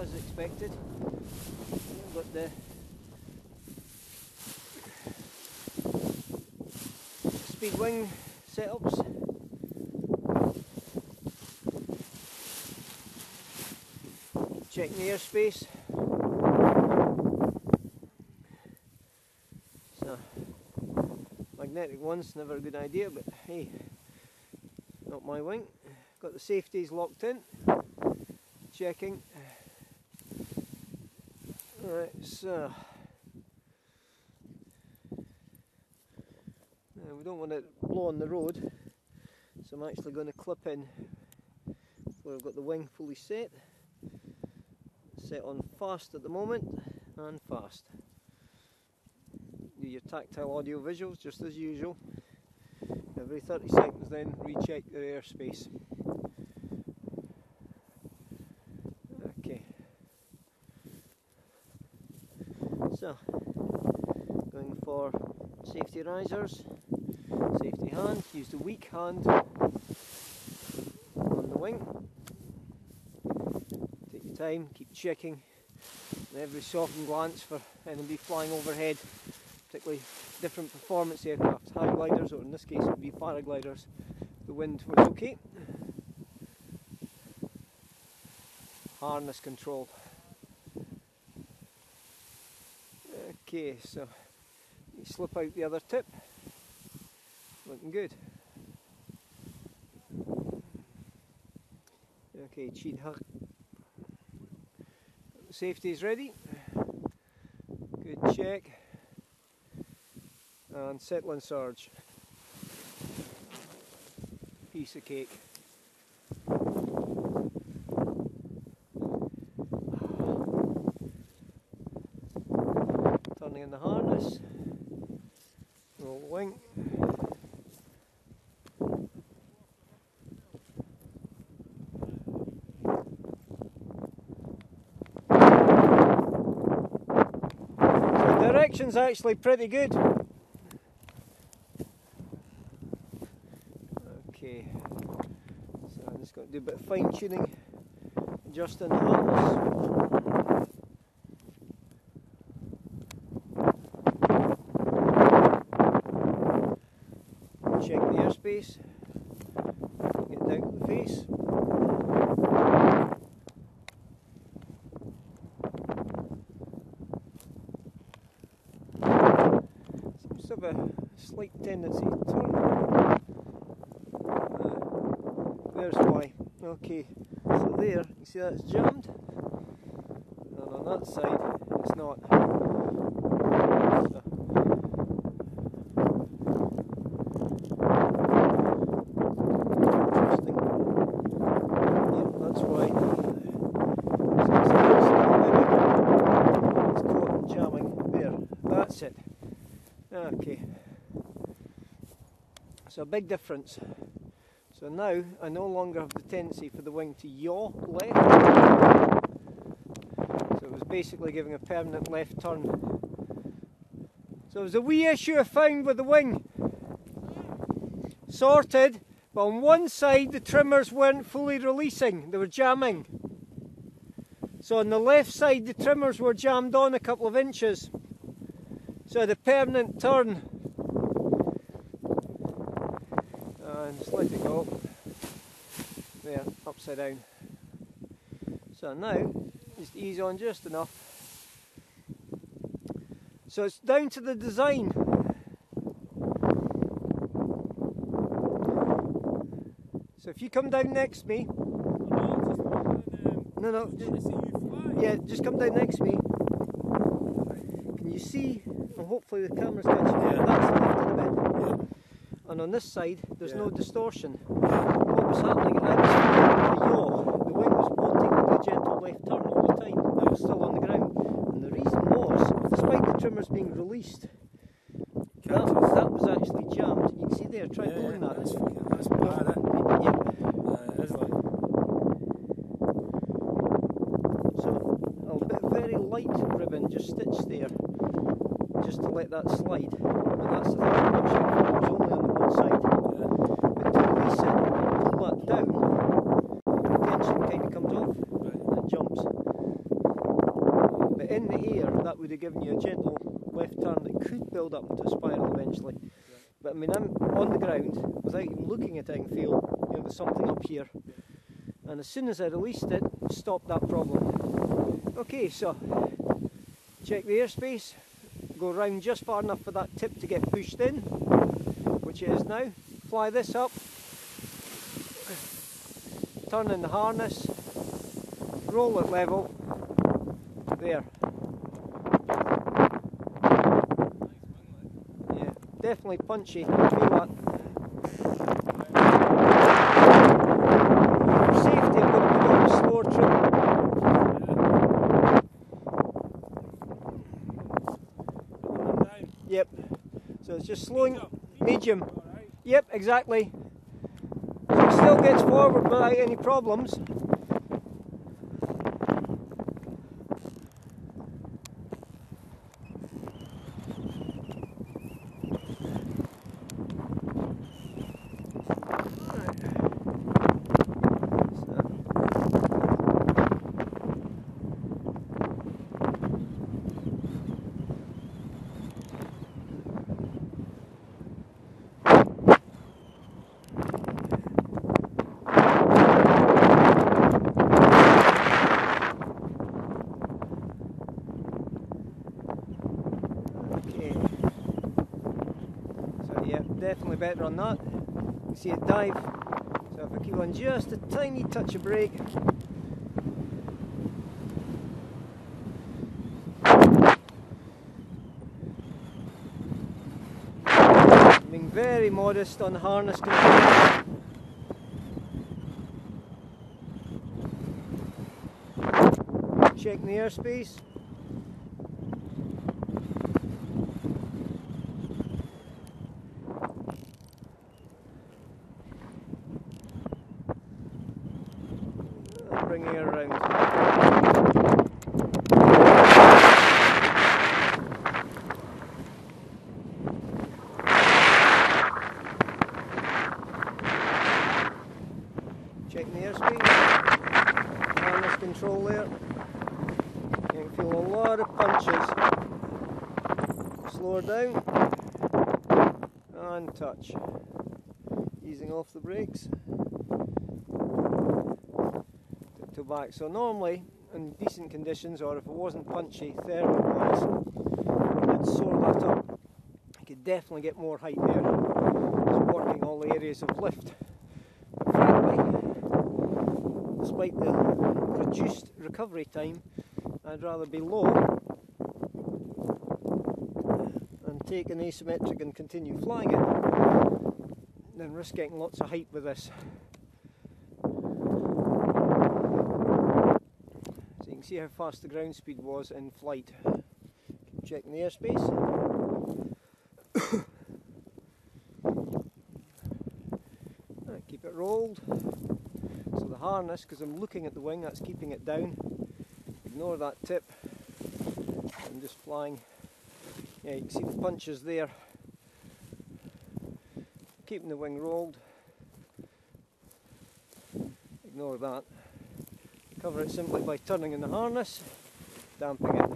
as expected. Got the speed wing setups. Checking the airspace. So, magnetic ones, never a good idea, but hey, not my wing. Got the safeties locked in. Checking. Alright, so we don't want it to blow on the road, so I'm actually going to clip in where I've got the wing fully set. Set on fast at the moment, and fast. Do your tactile audio visuals just as usual. Every 30 seconds then recheck your airspace. Okay. So, going for safety risers, safety hand, use the weak hand on the wing. Take your time, keep checking every softened glance for enemy flying overhead, particularly different performance aircraft, high gliders, or in this case it would be paragliders. The wind was okay. Harness control. Okay, so you slip out the other tip. Looking good. Okay, cheat hug. Safety is ready. Good check. And settle and surge. Piece of cake. Turning in the harness. Roll the wing. So the direction's actually pretty good. Okay, so I'm just going to do a bit of fine tuning, adjusting the harness. Check the airspace, get down to the face. Seems to have a slight tendency to turn. There's why. Okay, so there, you see that's jammed, and on that side it's not. So, interesting. Yeah, that's why. It's caught in jamming. There, that's it. Okay. So a big difference. So now I no longer have the tendency for the wing to yaw left. So it was basically giving a permanent left turn. So it was a wee issue I found with the wing. Sorted, but on one side the trimmers weren't fully releasing, they were jamming. So on the left side the trimmers were jammed on a couple of inches. So the permanent turn. And just let it go. There, upside down. So now, just ease on just enough. So it's down to the design. So if you come down next to me. No. Yeah, just come down next to me. Can you see? And hopefully the camera's catching it. That's lifted a bit. Yeah. And on this side, there's no distortion. What was happening, I was a yaw. The wing was wanting to do a gentle left turn all the time. It was still on the ground. And the reason was, despite the trimmers being released, that was actually jammed. You can see there, try pulling that. That's bad, Yeah. It is like. So, a very light ribbon just stitched there, just to let that slide. But that's the thing, it was only on the one side. But to release it and pull that down, the tension kind of comes off and it jumps. that would have given you a gentle left turn that could build up into a spiral eventually. Yeah. But I mean, I'm on the ground without even looking at it, I can feel, you know, there's something up here. And as soon as I released it, stopped that problem. Okay, so check the airspace, go round just far enough for that tip to get pushed in, which it is now. Fly this up, turn in the harness, roll it level, there. Yeah, definitely punchy, feel that. For safety, I'm going to put it on a slower trip. Yep, so it's just slowing, medium. Yep, exactly. So it still gets forward without any problems. Definitely better on that. You see it dive. So if I keep on just a tiny touch of brake. Being very modest on the harness control. Checking the airspace. Bringing it around. Checking the airspeed. Harness control there. You can feel a lot of punches. Slow her down. And touch. Easing off the brakes. To back. So normally, in decent conditions, or if it wasn't punchy, thermal wise, I'd soar that up. You could definitely get more height there. It's working all the areas of lift. But frankly, despite the reduced recovery time, I'd rather be low and take an asymmetric and continue flying it than risk getting lots of height with this. See how fast the ground speed was in flight. Keep checking the airspace. Keep it rolled. So the harness, because I'm looking at the wing, that's keeping it down. Ignore that tip. I'm just flying. Yeah, you can see the punches there. Keeping the wing rolled. Ignore that. Cover it simply by turning in the harness, damping it.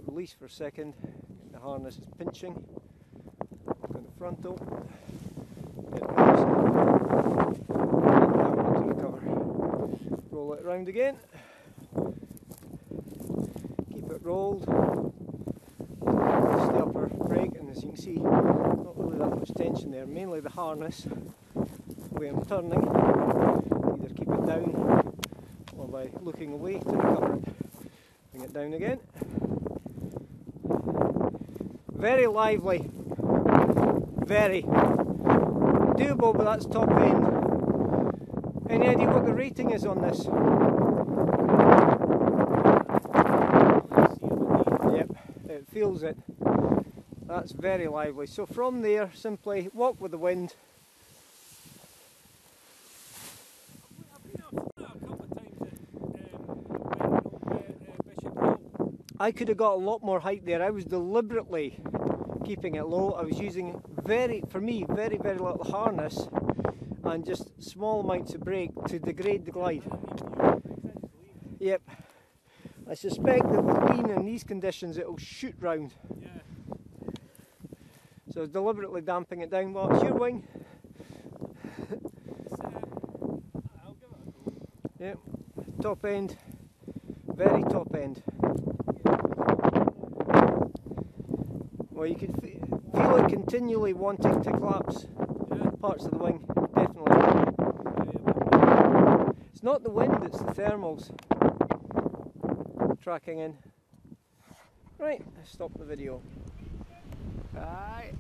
Release for a second, the harness is pinching. Look on the frontal. Roll it round again, keep it rolled, the upper brake, and as you can see, not really that much tension there, mainly the harness, the way I'm turning, either keep it down or by looking away to recover it. Bring it down again. Very lively, very doable, but that's top end. Any idea what the rating is on this? Yep, it feels it. That's very lively. So from there, simply walk with the wind. I could have got a lot more height there. I was deliberately keeping it low. I was using for me, very little harness and just small amounts of brake to degrade the glide. Yep. I suspect that with being in these conditions it'll shoot round. Yeah. So I was deliberately damping it down. Well, it's your wing. I'll give it a go. Yep. Top end. Very top end. Well, you could feel it continually wanting to collapse parts of the wing, definitely. It's not the wind, it's the thermals tracking in. Right, stop the video. Aye.